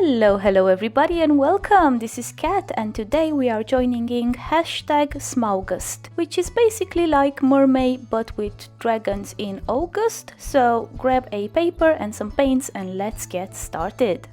Hello everybody and welcome! This is Kat and today we are joining in #Smaugust, which is basically like mermaid but with dragons in August. So grab a paper and some paints and let's get started.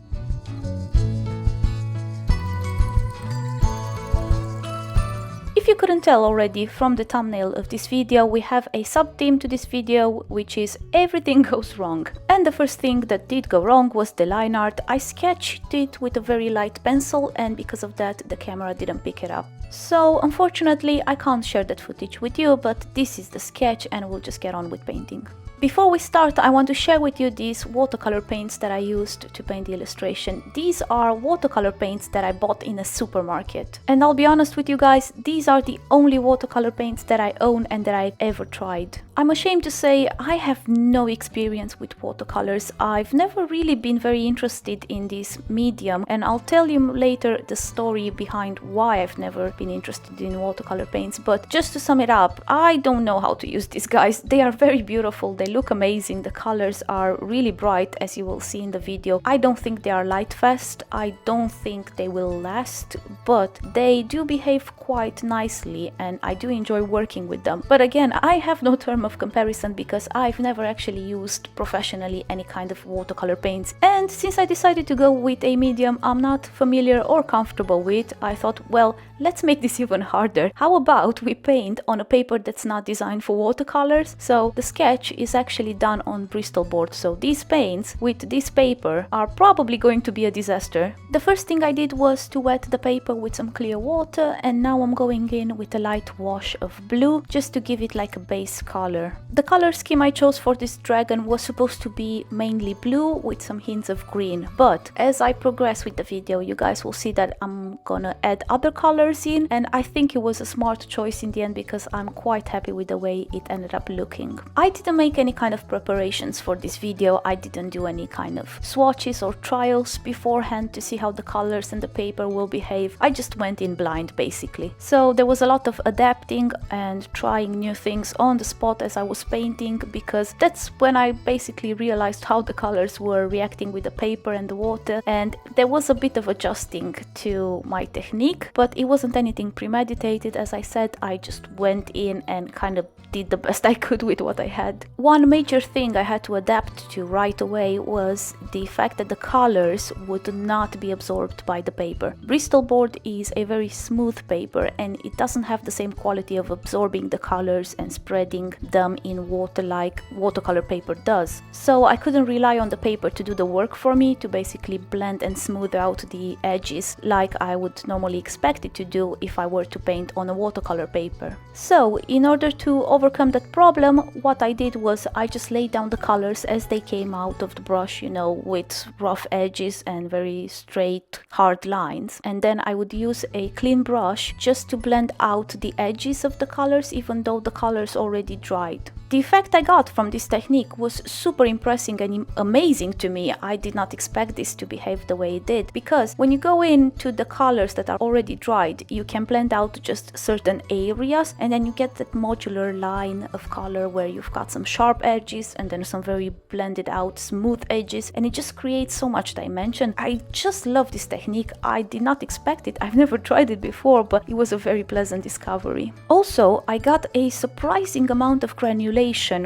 If you couldn't tell already from the thumbnail of this video, we have a sub-theme to this video, which is everything goes wrong. And the first thing that did go wrong was the line art. I sketched it with a very light pencil and because of that the camera didn't pick it up. So unfortunately I can't share that footage with you, but this is the sketch and we'll just get on with painting. Before we start, I want to share with you these watercolor paints that I used to paint the illustration. These are watercolor paints that I bought in a supermarket. And I'll be honest with you guys, these are the only watercolor paints that I own and that I've ever tried. I'm ashamed to say I have no experience with watercolors. I've never really been very interested in this medium, and I'll tell you later the story behind why I've never been interested in watercolor paints. But just to sum it up, I don't know how to use these guys. They are very beautiful. They look amazing. The colors are really bright, as you will see in the video. I don't think they are light fast. I don't think they will last, but they do behave quite nicely and I do enjoy working with them. But again, I have no term of comparison because I've never actually used professionally any kind of watercolor paints. And since I decided to go with a medium I'm not familiar or comfortable with, I thought, well, let's make this even harder. How about we paint on a paper that's not designed for watercolors? So the sketch is actually done on Bristol board, so these paints with this paper are probably going to be a disaster. The first thing I did was to wet the paper with some clear water, and now I'm going in with a light wash of blue just to give it like a base color. The color scheme I chose for this dragon was supposed to be mainly blue with some hints of green, but as I progress with the video you guys will see that I'm gonna add other colors in, and I think it was a smart choice in the end because I'm quite happy with the way it ended up looking. I didn't make any kind of preparations for this video. I didn't do any kind of swatches or trials beforehand to see how the colors and the paper will behave. I just went in blind basically. So there was a lot of adapting and trying new things on the spot as I was painting, because that's when I basically realized how the colors were reacting with the paper and the water, and there was a bit of adjusting to my technique, but it wasn't anything premeditated. As I said, I just went in and kind of did the best I could with what I had. One major thing I had to adapt to right away was the fact that the colors would not be absorbed by the paper. Bristol board is a very smooth paper and it doesn't have the same quality of absorbing the colors and spreading them in water like watercolor paper does. So I couldn't rely on the paper to do the work for me, to basically blend and smooth out the edges like I would normally expect it to do if I were to paint on a watercolor paper. So in order to overcome that problem, what I did was I just laid down the colors as they came out of the brush, you know, with rough edges and very straight, hard lines. And then I would use a clean brush just to blend out the edges of the colors, even though the colors already dried. The effect I got from this technique was super impressive and amazing to me. I did not expect this to behave the way it did, because when you go into the colors that are already dried, you can blend out just certain areas and then you get that modular line of color where you've got some sharp edges and then some very blended out smooth edges, and it just creates so much dimension. I just love this technique. I did not expect it. I've never tried it before, but it was a very pleasant discovery. Also, I got a surprising amount of granulation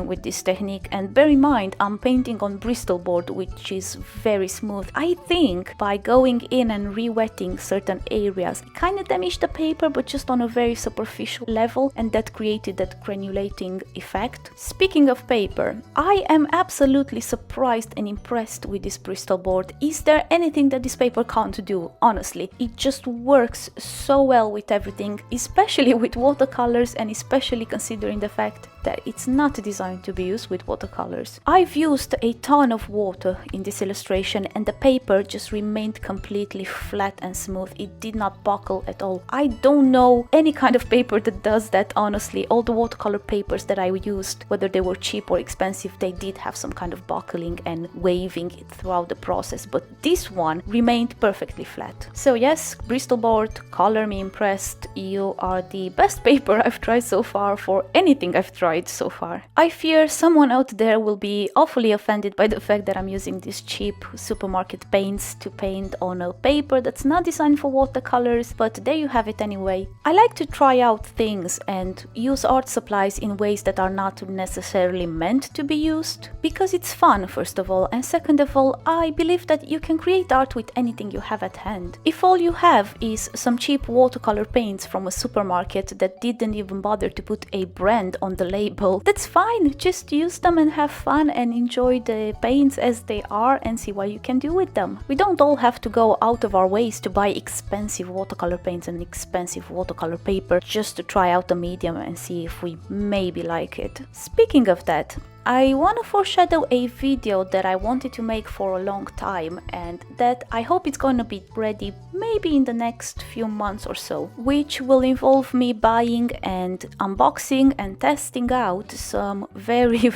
with this technique, and bear in mind I'm painting on Bristol board, which is very smooth. I think by going in and re-wetting certain areas, it kind of damaged the paper, but just on a very superficial level, and that created that granulating effect. Speaking of paper, I am absolutely surprised and impressed with this Bristol board. Is there anything that this paper can't do? Honestly, it just works so well with everything, especially with watercolors, and especially considering the fact that it's not designed to be used with watercolors. I've used a ton of water in this illustration and the paper just remained completely flat and smooth. It did not buckle at all. I don't know any kind of paper that does that, honestly. All the watercolor papers that I used, whether they were cheap or expensive, they did have some kind of buckling and waving throughout the process, but this one remained perfectly flat. So yes, Bristol board, color me impressed. You are the best paper I've tried so far for anything I've tried. tried so far. I fear someone out there will be awfully offended by the fact that I'm using these cheap supermarket paints to paint on a paper that's not designed for watercolors, but there you have it anyway. I like to try out things and use art supplies in ways that are not necessarily meant to be used, because it's fun, first of all, and second of all, I believe that you can create art with anything you have at hand. If all you have is some cheap watercolor paints from a supermarket that didn't even bother to put a brand on the label, that's fine, just use them and have fun and enjoy the paints as they are and see what you can do with them. We don't all have to go out of our ways to buy expensive watercolor paints and expensive watercolor paper just to try out the medium and see if we maybe like it. Speaking of that, I want to foreshadow a video that I wanted to make for a long time, and that I hope it's going to be ready maybe in the next few months or so, which will involve me buying and unboxing and testing out some very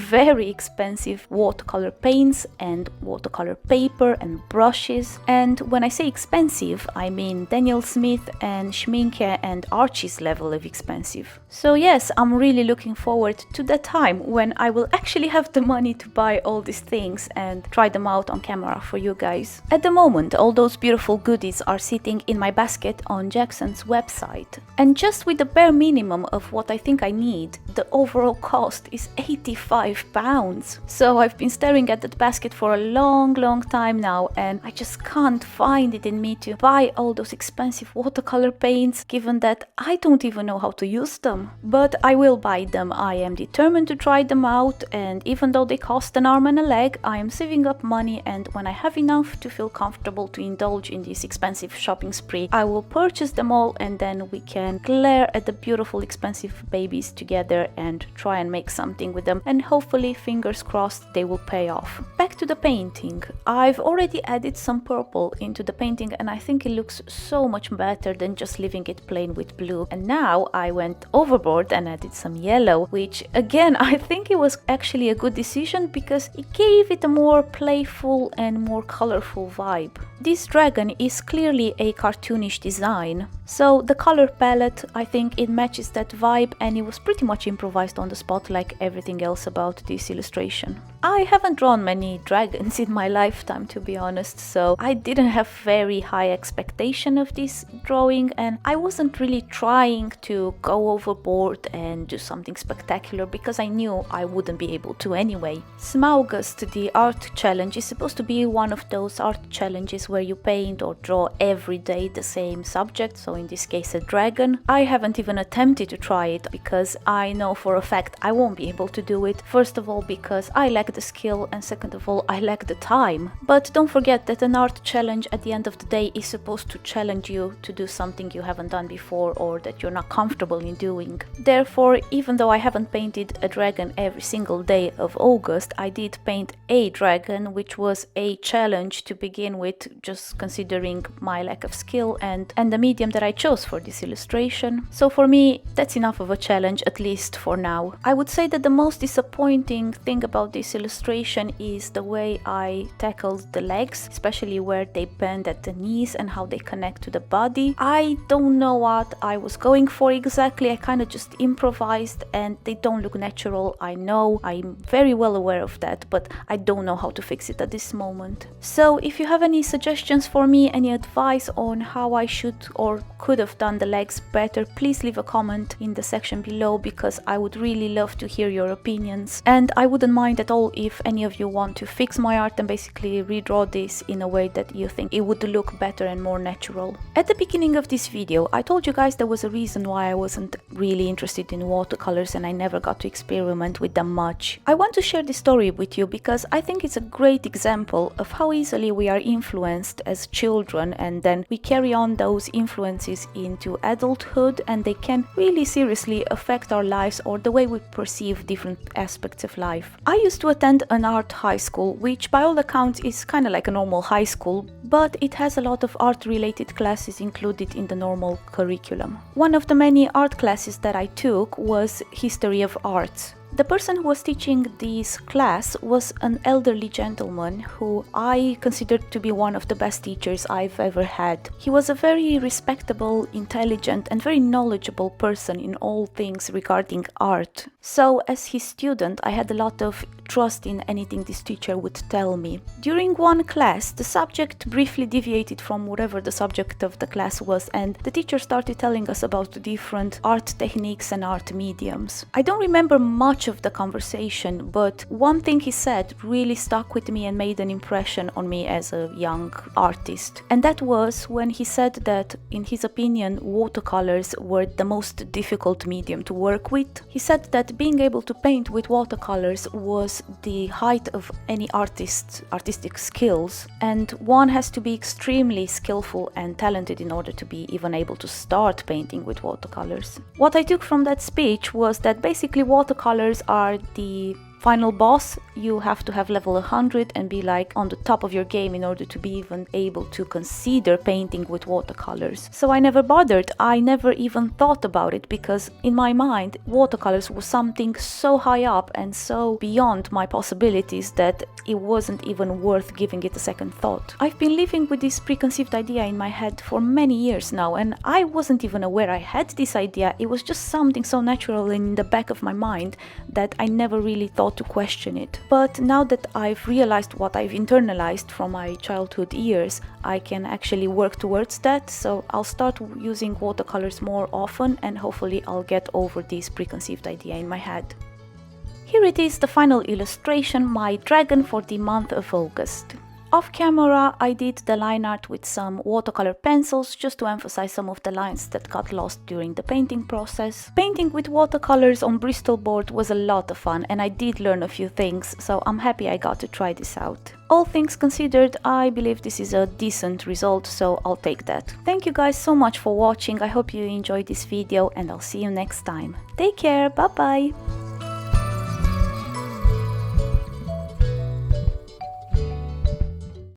expensive watercolor paints and watercolor paper and brushes. And when I say expensive, I mean Daniel Smith and Schmincke and Archie's level of expensive. So yes, I'm really looking forward to that time when I will actually have the money to buy all these things and try them out on camera for you guys. At the moment, all those beautiful goodies are sitting in my basket on Jackson's website, and just with the bare minimum of what I think I need, the overall cost is £85. So I've been staring at that basket for a long time now, and I just can't find it in me to buy all those expensive watercolor paints, given that I don't even know how to use them. But I will buy them. I am determined to try them out, and even though they cost an arm and a leg, I am saving up money, and when I have enough to feel comfortable to indulge in this expensive shopping spree, I will purchase them all, and then we can glare at the beautiful expensive babies together and try and make something with them, and hopefully, fingers crossed, they will pay off. Back to the painting. I've already added some purple into the painting, and I think it looks so much better than just leaving it plain with blue. And now I went overboard and added some yellow, which again, I think it was actually a good decision because it gave it a more playful and more colorful vibe. This dragon is clearly a cartoonish design, so the color palette, I think it matches that vibe, and it was pretty much improvised on the spot like everything else about this illustration. I haven't drawn many dragons in my lifetime, to be honest, so I didn't have very high expectation of this drawing, and I wasn't really trying to go overboard and do something spectacular because I knew I wouldn't be able to anyway. Smaugust, the art challenge, is supposed to be one of those art challenges where you paint or draw every day the same subject, so in this case a dragon. I haven't even attempted to try it because I know for a fact I won't be able to do it. First of all because I lack the skill, and second of all I lack the time. But don't forget that an art challenge at the end of the day is supposed to challenge you to do something you haven't done before or that you're not comfortable in doing. Therefore, even though I haven't painted a dragon every single day of August, I did paint a dragon, which was a challenge to begin with, just considering my lack of skill and the medium that I chose for this illustration. So for me, that's enough of a challenge, at least for now. I would say that the most disappointing thing about this illustration is the way I tackled the legs, especially where they bend at the knees and how they connect to the body. I don't know what I was going for exactly. I kind of just improvised and they don't look natural. I know, I'm very well aware of that, but I don't know how to fix it at this moment. So if you have any suggestions for me, any advice on how I should or could have done the legs better, please leave a comment in the section below because I would really love to hear your opinions. And I wouldn't mind at all if any of you want to fix my art and basically redraw this in a way that you think it would look better and more natural. At the beginning of this video, I told you guys there was a reason why I wasn't really interested in watercolors and I never got to experiment with them much. I want to share this story with you because I think it's a great example of how easily we are influenced as children, and then we carry on those influences into adulthood, and they can really seriously affect our lives or the way we perceive different aspects of life. I used to attend an art high school, which by all accounts is kind of like a normal high school, but it has a lot of art related classes included in the normal curriculum. One of the many art classes that I took was History of Arts. The person who was teaching this class was an elderly gentleman who I considered to be one of the best teachers I've ever had. He was a very respectable, intelligent and very knowledgeable person in all things regarding art. So as his student, I had a lot of trust in anything this teacher would tell me. During one class, the subject briefly deviated from whatever the subject of the class was, and the teacher started telling us about the different art techniques and art mediums. I don't remember much of the conversation, but one thing he said really stuck with me and made an impression on me as a young artist. And that was when he said that, in his opinion, watercolors were the most difficult medium to work with. He said that being able to paint with watercolors was the height of any artist's artistic skills, and one has to be extremely skillful and talented in order to be even able to start painting with watercolors. What I took from that speech was that basically watercolors are the final boss. You have to have level 100 and be like on the top of your game in order to be even able to consider painting with watercolors. So I never bothered. I never even thought about it, because in my mind watercolors was something so high up and so beyond my possibilities that it wasn't even worth giving it a second thought. I've been living with this preconceived idea in my head for many years now, and I wasn't even aware I had this idea. It was just something so natural in the back of my mind that I never really thought to question it. But now that I've realized what I've internalized from my childhood years, I can actually work towards that, so I'll start using watercolors more often and hopefully I'll get over this preconceived idea in my head. Here it is, the final illustration, my dragon for the month of August. Off camera, I did the line art with some watercolor pencils just to emphasize some of the lines that got lost during the painting process. Painting with watercolors on Bristol board was a lot of fun and I did learn a few things, so I'm happy I got to try this out. All things considered, I believe this is a decent result, so I'll take that. Thank you guys so much for watching. I hope you enjoyed this video and I'll see you next time. Take care, bye bye!